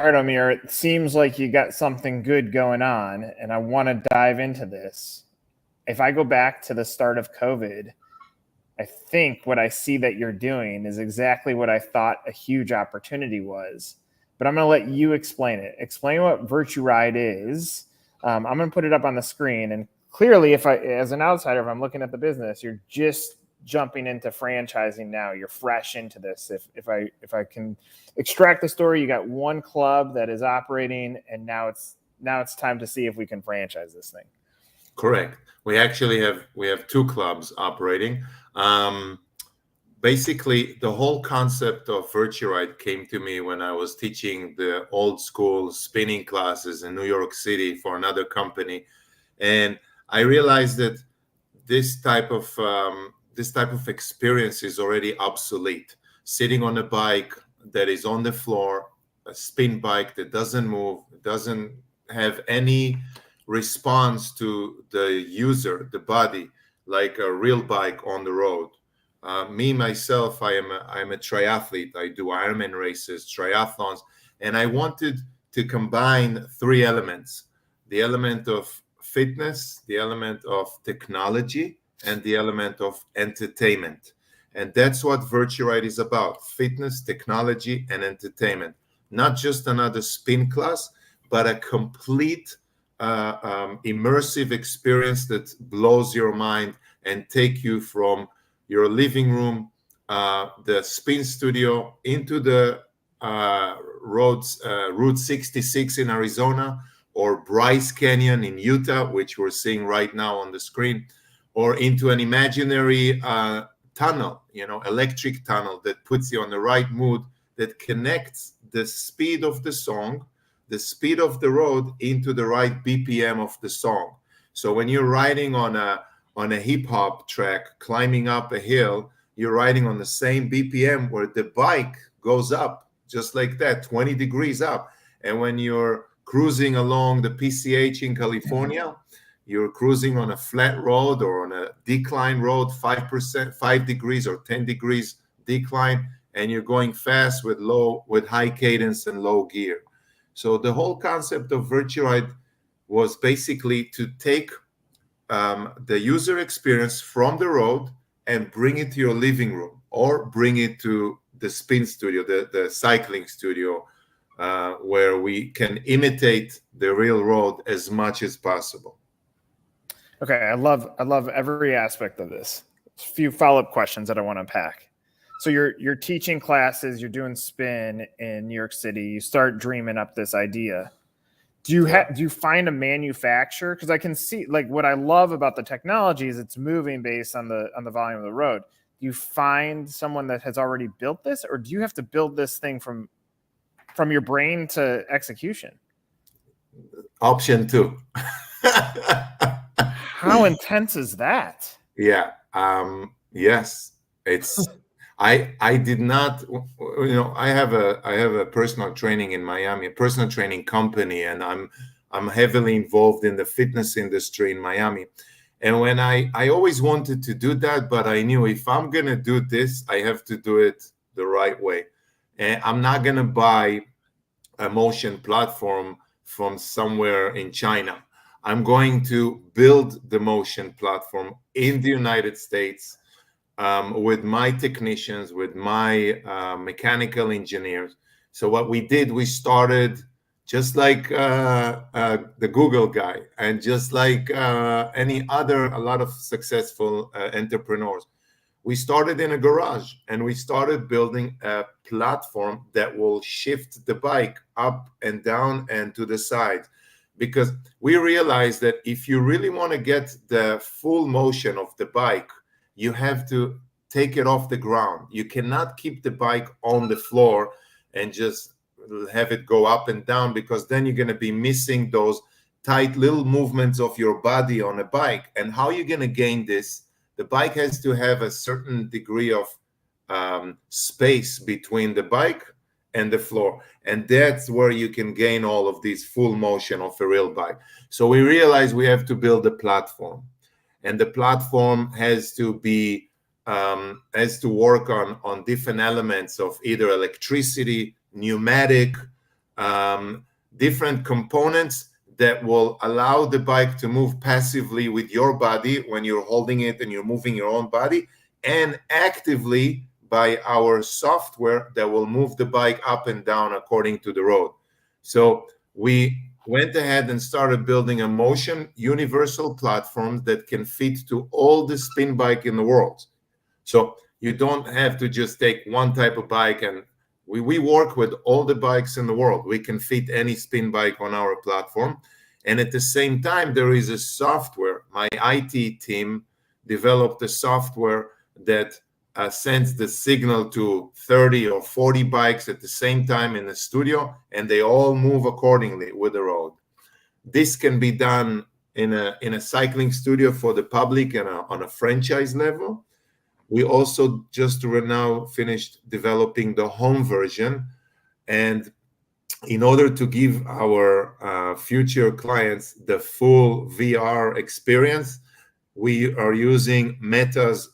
right, Omer, it seems like you got something good going on, and I want to dive into this. If I go back to the start of COVID, I think what I see that you're doing is exactly what I thought a huge opportunity was. But I'm going to let you explain it. Explain what VirtuRide is. I'm going to put it up on the screen. And clearly, if I, as an outsider, if I'm looking at the business, you're just jumping into franchising now. You're fresh into this. If I can extract the story, you got one club that is operating, and now it's time to see if we can franchise this thing. Correct. We actually have two clubs operating. Basically, the whole concept of VirtuRide came to me when I was teaching the old school spinning classes in New York City for another company, and I realized that this type of experience is already obsolete. Sitting on a bike that is on the floor, a spin bike that doesn't move, doesn't have any response to the user, the body, like a real bike on the road. Me myself, I'm a triathlete. I do Ironman races, triathlons, and I wanted to combine three elements: the element of fitness, the element of technology, and the element of entertainment. And that's what VirtuRide is about: fitness, technology, and entertainment. Not just another spin class, but a complete immersive experience that blows your mind and take you from your living room, the spin studio, into the Route 66 in Arizona, or Bryce Canyon in Utah, which we're seeing right now on the screen, or into an imaginary tunnel, electric tunnel that puts you on the right mood, that connects the speed of the song, the speed of the road, into the right BPM of the song. So when you're riding on a hip hop track, climbing up a hill, you're riding on the same BPM where the bike goes up, just like that, 20 degrees up. And when you're cruising along the PCH in California, you're cruising on a flat road or on a decline road, 5 degrees or 10 degrees decline, and you're going fast with high cadence and low gear. So the whole concept of VirtuRide was basically to take the user experience from the road and bring it to your living room, or bring it to the spin studio, the cycling studio, where we can imitate the real road as much as possible. Okay, I love every aspect of this. A few follow-up questions that I want to unpack. So you're teaching classes, you're doing spin in New York City. You start dreaming up this idea. Do you find a manufacturer? Because I can see, like, what I love about the technology is it's moving based on the volume of the road. Do you find someone that has already built this, or do you have to build this thing from your brain to execution? Option two. How intense is that? Yeah. Yes. It's. I did not. I have a personal training in Miami, a personal training company, and I'm heavily involved in the fitness industry in Miami. And when I always wanted to do that, but I knew if I'm gonna do this, I have to do it the right way. And I'm not gonna buy a motion platform from somewhere in China. I'm going to build the motion platform in the United States, with my technicians, with my mechanical engineers. So what we did, we started just like the Google guy, and just like a lot of successful entrepreneurs. We started in a garage, and we started building a platform that will shift the bike up and down and to the side, because we realized that if you really want to get the full motion of the bike, you have to take it off the ground. You cannot keep the bike on the floor and just have it go up and down, because then you're going to be missing those tight little movements of your body on a bike. And how you're going to gain this? The bike has to have a certain degree of space between the bike and the floor. And that's where you can gain all of this full motion of a real bike. So we realized we have to build a platform. And the platform has to work on different elements of either electricity, pneumatic, different components that will allow the bike to move passively with your body when you're holding it and you're moving your own body, and actively by our software that will move the bike up and down according to the road. So we went ahead and started building a motion universal platform that can fit to all the spin bike in the world. So you don't have to just take one type of bike, and we work with all the bikes in the world. We can fit any spin bike on our platform. And at the same time, there is a software. My IT team developed a software that sends the signal to 30 or 40 bikes at the same time in the studio, and they all move accordingly with the road. This can be done in a cycling studio for the public and on a franchise level. We also just now finished developing the home version. And in order to give our future clients the full VR experience, we are using Meta's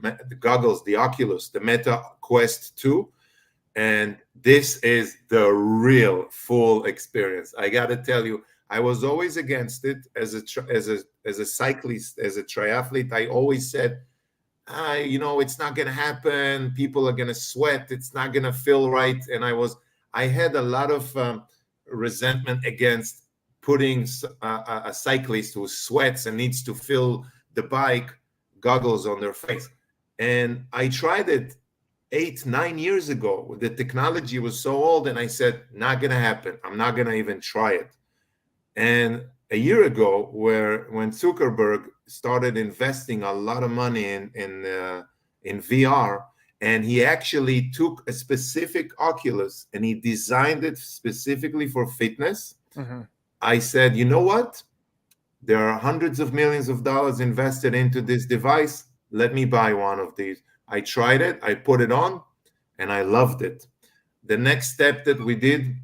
the goggles, the Oculus, the Meta Quest 2. And this is the real full experience. I got to tell you, I was always against it as a cyclist, as a triathlete. I always said, it's not going to happen. People are going to sweat. It's not going to feel right. And I had a lot of resentment against putting a cyclist who sweats and needs to feel the bike goggles on their face. And I tried it 8-9 years ago. The technology was so old, and I said, not going to happen. I'm not going to even try it. And a year ago, when Zuckerberg started investing a lot of money in VR, and he actually took a specific Oculus and he designed it specifically for fitness. Mm-hmm. I said, you know what? There are hundreds of millions of dollars invested into this device. Let me buy one of these. I tried it, I put it on, and I loved it. The next step that we did,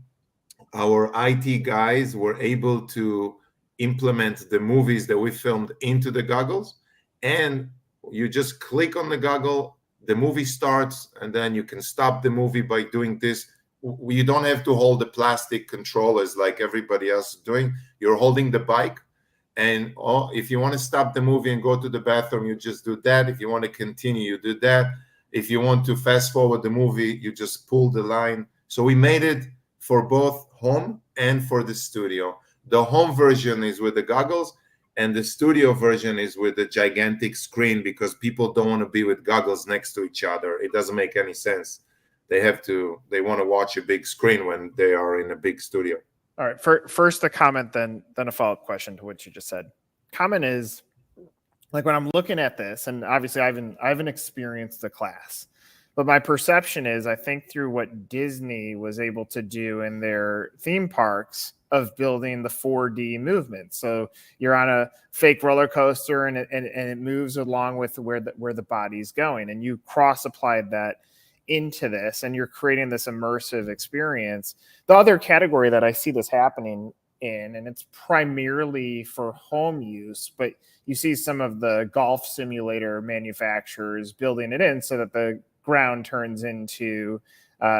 our IT guys were able to implement the movies that we filmed into the goggles, and you just click on the goggle, the movie starts, and then you can stop the movie by doing this. You don't have to hold the plastic controllers like everybody else is doing. You're holding the bike, and if you want to stop the movie and go to the bathroom, you just do that. If you want to continue, you do that. If you want to fast forward the movie, you just pull the line. So we made it for both home and for the studio. The home version is with the goggles, and the studio version is with the gigantic screen, because people don't want to be with goggles next to each other. It doesn't make any sense. They want to watch a big screen when they are in a big studio. All right. First a comment, then a follow-up question to what you just said. Comment is, like, when I'm looking at this, and obviously I haven't experienced the class, but my perception is, I think through what Disney was able to do in their theme parks of building the 4D movement. So you're on a fake roller coaster, and it moves along with where the body's going, and you cross-applied that into this, and you're creating this immersive experience. The other category that I see this happening in, and it's primarily for home use, but you see some of the golf simulator manufacturers building it in so that the ground turns into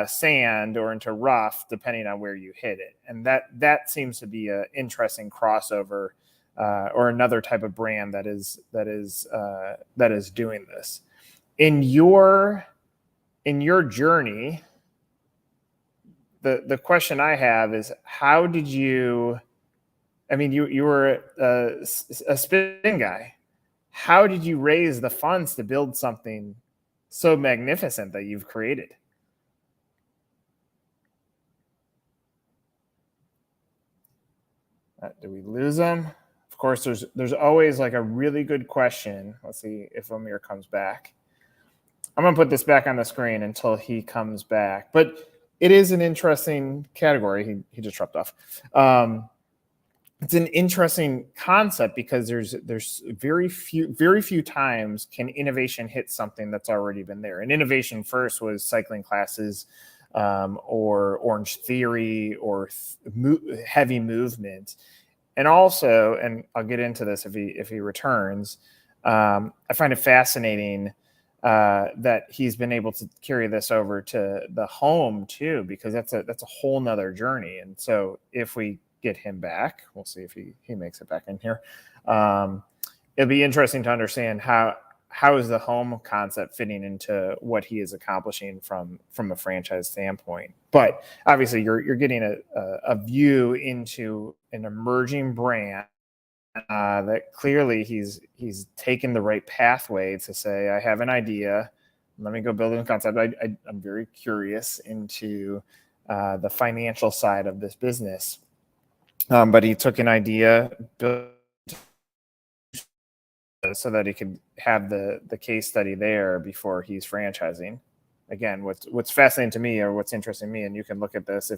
sand or into rough, depending on where you hit it. And that seems to be an interesting crossover, or another type of brand that is doing this. In your journey, the question I have is, how did you? I mean, you were a spin guy. How did you raise the funds to build something so magnificent that you've created? Did we lose them? Of course, there's always like a really good question. Let's see if Omer comes back. I'm going to put this back on the screen until he comes back. But it is an interesting category. He just dropped off. It's an interesting concept, because there's very few times can innovation hit something that's already been there. And innovation first was cycling classes, or Orange Theory, or heavy movement. And also, and I'll get into this if he returns, I find it fascinating that he's been able to carry this over to the home too, because that's a whole nother journey. And so if we get him back, we'll see if he makes it back in here. It'll be interesting to understand how is the home concept fitting into what he is accomplishing from a franchise standpoint. But obviously you're getting a view into an emerging brand that clearly he's taken the right pathway to say, I have an idea, let me go build a concept. I'm very curious into the financial side of this business. But he took an idea, built so that he could have the case study there before he's franchising. Again, what's fascinating to me, or what's interesting to me, and you can look at this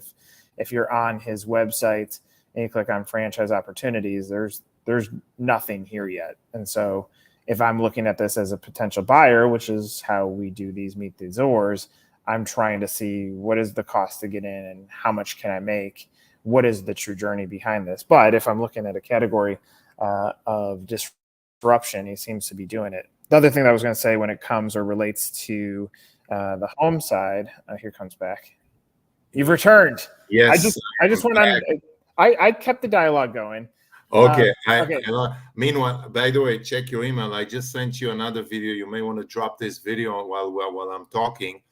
if you're on his website and you click on franchise opportunities, there's nothing here yet. And so if I'm looking at this as a potential buyer, which is how we do these Meet These Ors, I'm trying to see what is the cost to get in and how much can I make? What is the true journey behind this? But if I'm looking at a category of disruption, he seems to be doing it. The other thing that I was going to say when it comes or relates to the home side, here comes back. You've returned. Yes. I just went on. I kept the dialogue going. Okay. Okay. Meanwhile, by the way, check your email. I just sent you another video. You may want to drop this video while I'm talking.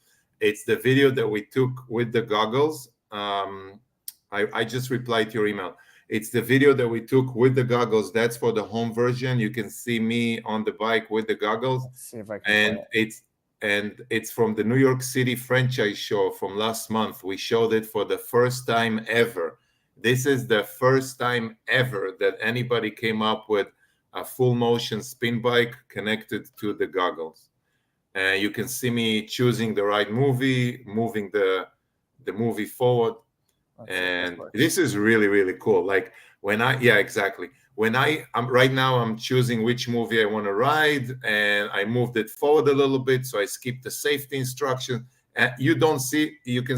It's the video that we took with the goggles. I just replied to your email. It's the video that we took with the goggles. That's for the home version. You can see me on the bike with the goggles. Let's see if I can. It's from the New York City franchise show from last month. We showed it for the first time ever. This is the first time ever that anybody came up with a full motion spin bike connected to the goggles. And you can see me choosing the right movie, moving the movie forward. And this is really, really cool. Like exactly. When I'm right now, I'm choosing which movie I want to ride, and I moved it forward a little bit. So I skipped the safety instruction. And you can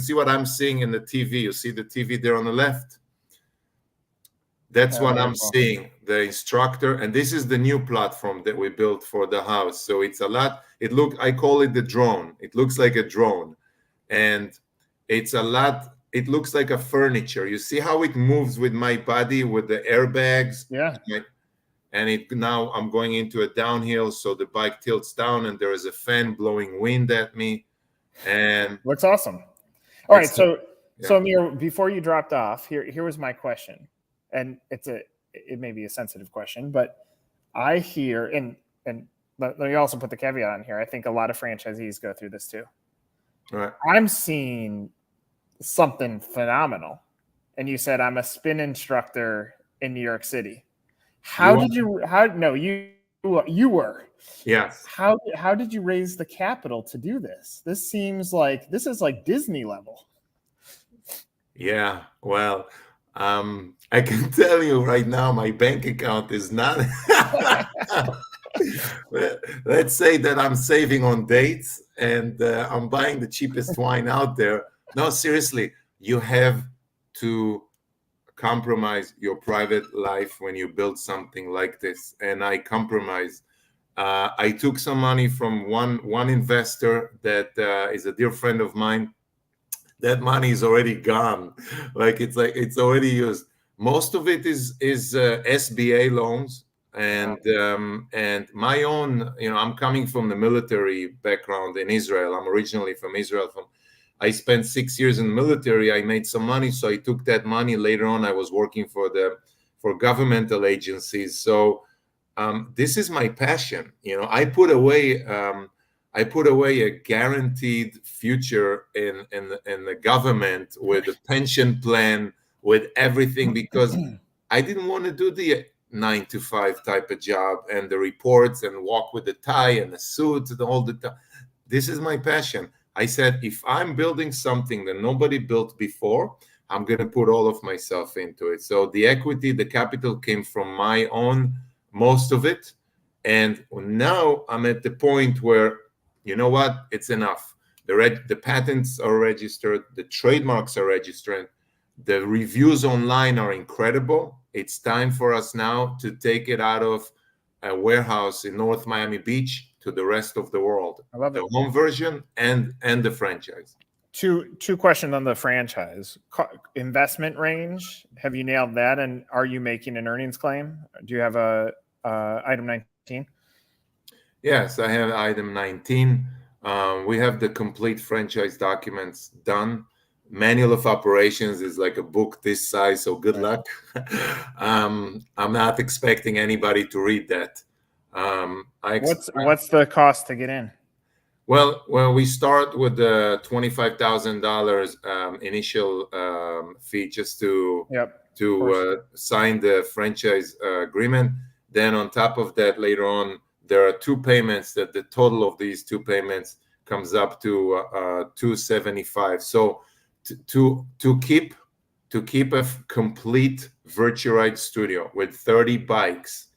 see what I'm seeing in the TV. You see the TV there on the left? That's what I'm seeing, the instructor. And this is the new platform that we built for the house. So it's a lot. I call it the drone. It looks like a drone. And it's a lot. It looks like a furniture. You see how it moves with my body with the airbags? Yeah. And now I'm going into a downhill. So the bike tilts down and there is a fan blowing wind at me. And looks awesome. All right. So Omer, before you dropped off, here was my question. And it may be a sensitive question, but I hear, and let me also put the caveat on here. I think a lot of franchisees go through this too. Right. I'm seeing something phenomenal. And you said I'm a spin instructor in New York City. You were. Yes. How did you raise the capital to do this? This is like Disney level. Yeah. Well, I can tell you right now, my bank account is not. Let's say that I'm saving on dates and I'm buying the cheapest wine out there. No, seriously, you have to compromise your private life when you build something like this. And I compromised. I took some money from one investor that is a dear friend of mine. That money is already gone. It's already used. Most of it is SBA loans and my own. I'm coming from the military background in Israel. I'm originally from Israel. I spent 6 years in the military. I made some money, so I took that money. Later on, I was working for governmental agencies. So this is my passion. I put away a guaranteed future in the government with a pension plan, with everything, because I didn't want to do the 9-to-5 type of job and the reports and walk with a tie and a suit and all the time. This is my passion. I said, if I'm building something that nobody built before, I'm going to put all of myself into it. So the equity, the capital came from my own, most of it. And now I'm at the point where, you know what? It's enough. The patents are registered. The trademarks are registered. The reviews online are incredible. It's time for us now to take it out of a warehouse in North Miami Beach to the rest of the world. I love the it. home version and the franchise. Two questions on the franchise. Investment range. Have you nailed that? And are you making an earnings claim? Do you have a item 19? Yes, I have item 19. We have the complete franchise documents done. Manual of operations is like a book this size, so good luck. I'm not expecting anybody to read that. What's the cost to get in? Well, we start with the $25,000 initial fee just to sign the franchise agreement. Then on top of that, later on, there are two payments that the total of these two payments comes up to $275. So to keep a complete VirtuRide studio with 30 bikes,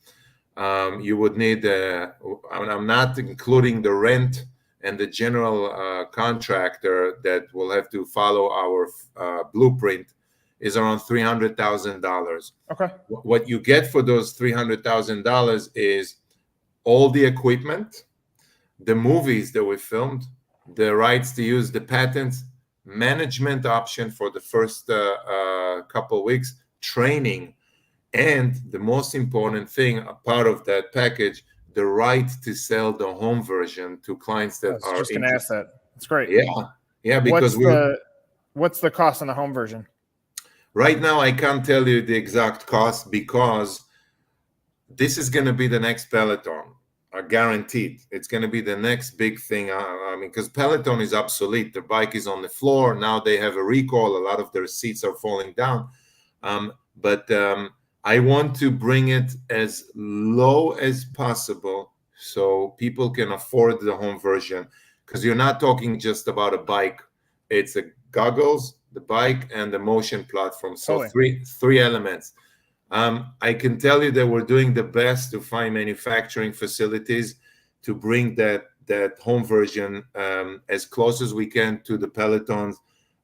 you would need I'm not including the rent and the general contractor that will have to follow our blueprint, is around $300,000. Okay. What you get for those $300,000 is all the equipment, the movies that we filmed, the rights to use the patents, management option for the first couple weeks, training, and the most important thing, a part of that package, the right to sell the home version to clients that are just going to ask that. That's great. Yeah, because what's the cost on the home version? Right now, I can't tell you the exact cost because this is going to be the next Peloton, guaranteed. It's going to be the next big thing. I mean, because Peloton is obsolete. The bike is on the floor. Now they have a recall. A lot of their seats are falling down. But I want to bring it as low as possible so people can afford the home version, because you're not talking just about a bike. It's a goggles, the bike, and the motion platform. So three elements. I can tell you that we're doing the best to find manufacturing facilities to bring that home version as close as we can to the Peloton's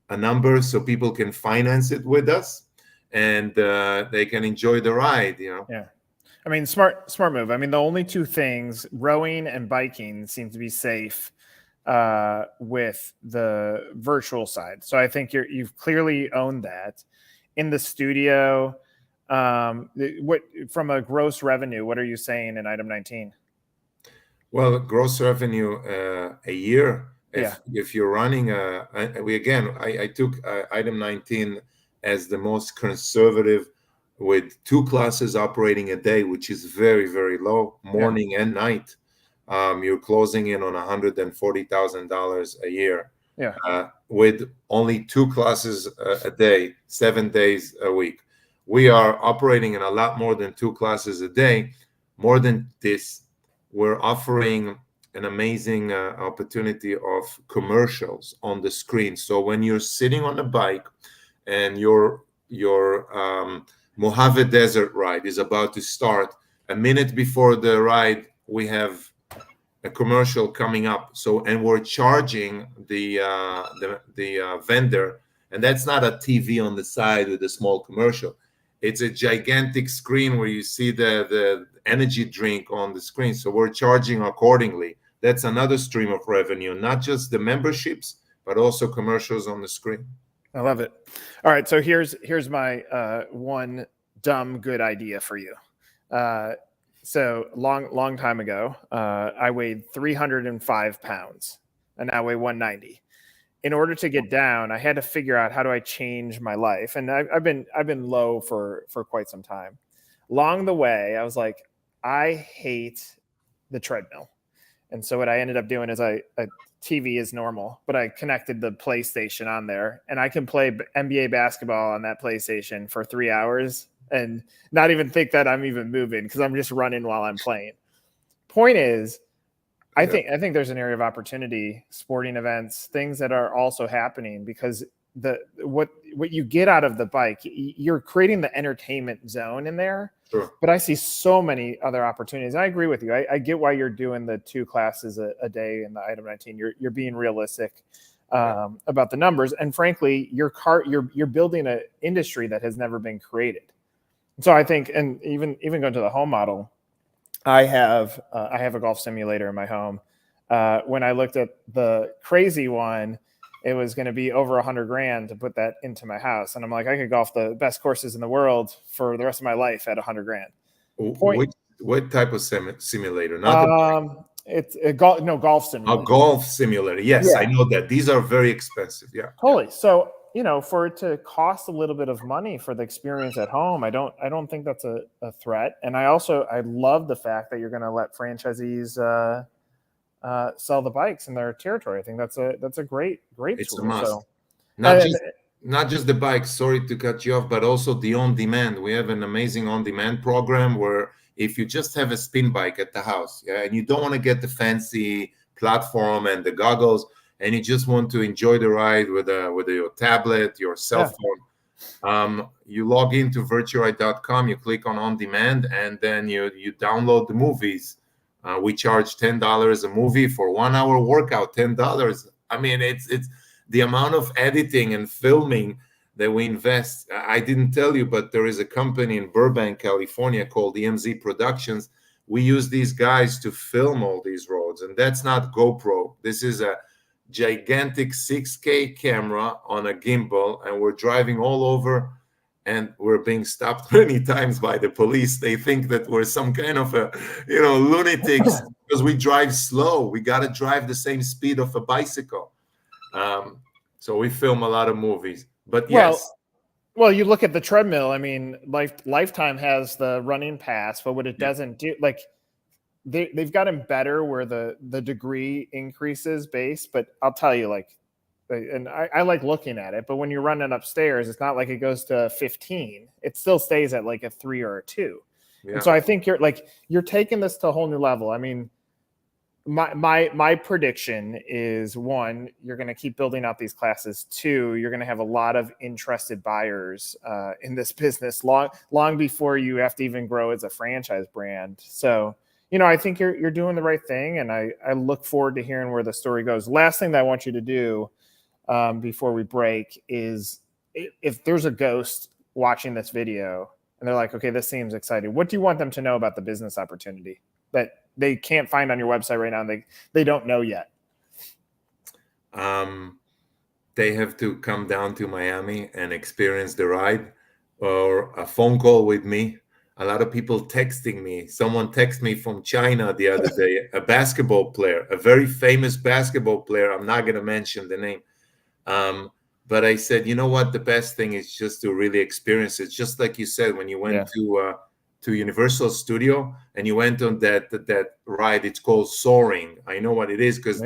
a number, so people can finance it with us and they can enjoy the ride. Yeah, I mean, smart move. I mean, the only two things, rowing and biking, seem to be safe with the virtual side. So I think you've clearly owned that. In the studio, what from a gross revenue, what are you saying in item 19? Well, gross revenue a year. If you're running I took item 19 as the most conservative, with 2 classes operating a day, which is very, very low, morning and night. You're closing in on $140,000 a year. With only 2 classes a day, 7 days a week. We are operating in a lot more than 2 classes a day. More than this, we're offering an amazing opportunity of commercials on the screen. So when you're sitting on a bike and your Mojave Desert ride is about to start, a minute before the ride, we have a commercial coming up. So, and we're charging the vendor, and that's not a TV on the side with a small commercial. It's a gigantic screen where you see the energy drink on the screen. So we're charging accordingly. That's another stream of revenue, not just the memberships, but also commercials on the screen. I love it. All right, so here's my one dumb good idea for you. So long time ago, I weighed 305 pounds, and now I weigh 190. In order to get down, I had to figure out, how do I change my life? And I've been low for quite some time. Along the way, I was like, I hate the treadmill. And so what I ended up doing is TV is normal, but I connected the PlayStation on there, and I can play NBA basketball on that PlayStation for 3 hours and not even think that I'm even moving, because I'm just running while I'm playing. Point is, I think there's an area of opportunity, sporting events, things that are also happening, because what you get out of the bike, you're creating the entertainment zone in there. Sure. But I see so many other opportunities. I agree with you. I get why you're doing the 2 classes a day in the item 19. You're being realistic about the numbers, and frankly, you're building an industry that has never been created. So I think, and even going to the home model, I have a golf simulator in my home. When I looked at the crazy one, it was going to be over $100,000 to put that into my house, and I'm like, I could golf the best courses in the world for the rest of my life at $100,000. Point. What type of simulator? Not the It's a golf simulator. golf simulator. Yes, I Yeah. know that. These are very expensive. Yeah. Totally. So, for it to cost a little bit of money for the experience at home, I don't think that's a threat. And I love the fact that you're going to let franchisees sell the bikes in their territory. I think that's a great It's a tool. must. So Not just the bike, sorry to cut you off, but also the on-demand. We have an amazing on-demand program where if you just have a spin bike at the house, yeah, and you don't want to get the fancy platform and the goggles, and you just want to enjoy the ride with your tablet, your cell phone, you log into virturide.com, you click on demand, and then you download the movies. We charge $10 a movie for 1 hour workout. $10. I mean, it's the amount of editing and filming that we invest. I didn't tell you, but there is a company in Burbank, California called EMZ Productions. We use these guys to film all these roads, and that's not GoPro. This is a gigantic 6K camera on a gimbal, and we're driving all over, and we're being stopped many times by the police. They think that we're some kind of lunatics because we drive slow. We got to drive the same speed of a bicycle. So we film a lot of movies, but yes. Well, you look at the treadmill. I mean, Lifetime has the running pass, but what it doesn't do, like they've gotten better where the degree increases base. But I'll tell you, and I like looking at it, but when you're running upstairs, it's not like it goes to 15. It still stays at like a 3 or a 2. Yeah. And so I think you're taking this to a whole new level. I mean, my prediction is 1, you're going to keep building out these classes. 2, you're going to have a lot of interested buyers in this business long before you have to even grow as a franchise brand. So, I think you're doing the right thing, and I look forward to hearing where the story goes. Last thing that I want you to do before we break is, if there's a ghost watching this video and they're like, okay, this seems exciting, what do you want them to know about the business opportunity that they can't find on your website right now and they don't know yet? They have to come down to Miami and experience the ride, or a phone call with me. A lot of people texting me. Someone texted me from China the other day, a basketball player, a very famous basketball player. I'm not going to mention the name. But I said, you know what? The best thing is just to really experience it. Just like you said, when you went to Universal Studio and you went on that ride, it's called Soaring. I know what it is because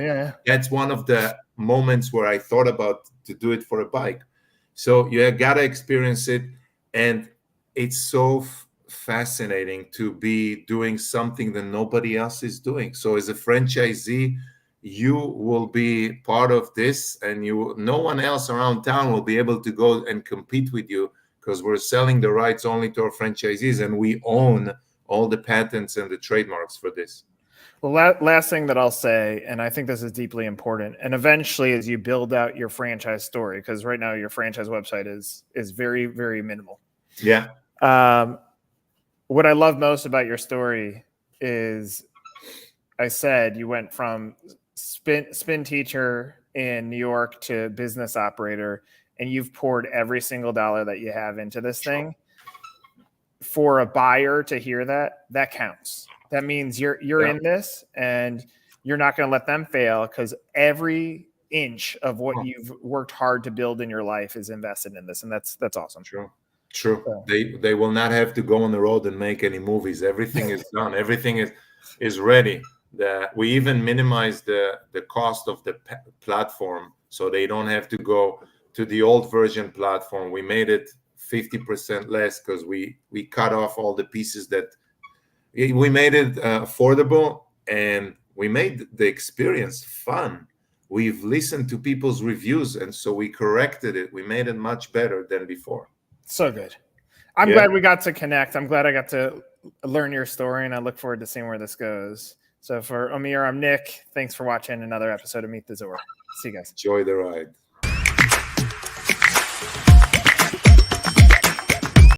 that's one of the moments where I thought about to do it for a bike. So you got to experience it. And it's so fascinating to be doing something that nobody else is doing. So as a franchisee, you will be part of this, and no one else around town will be able to go and compete with you, because we're selling the rights only to our franchisees, and we own all the patents and the trademarks for this. Well, last thing that I'll say, and I think this is deeply important, and eventually as you build out your franchise story, because right now your franchise website is very, very minimal. Yeah. What I love most about your story is, I said you went from spin teacher in New York to business operator, and you've poured every single dollar that you have into this thing. For a buyer to hear that counts. That means you're in this, and you're not going to let them fail, because every inch of what you've worked hard to build in your life is invested in this, and that's awesome. True. So. They will not have to go on the road and make any movies. Everything is done. Everything is ready. We even minimize the cost of the platform, so they don't have to go to the old version platform. We made it 50% less because we cut off all the pieces that we made it affordable, and we made the experience fun. We've listened to people's reviews, and so we corrected it. We made it much better than before. So good. I'm glad we got to connect. I'm glad I got to learn your story, and I look forward to seeing where this goes. So for Omer, I'm Nick. Thanks for watching another episode of Meet the Zor. See you guys. Enjoy the ride.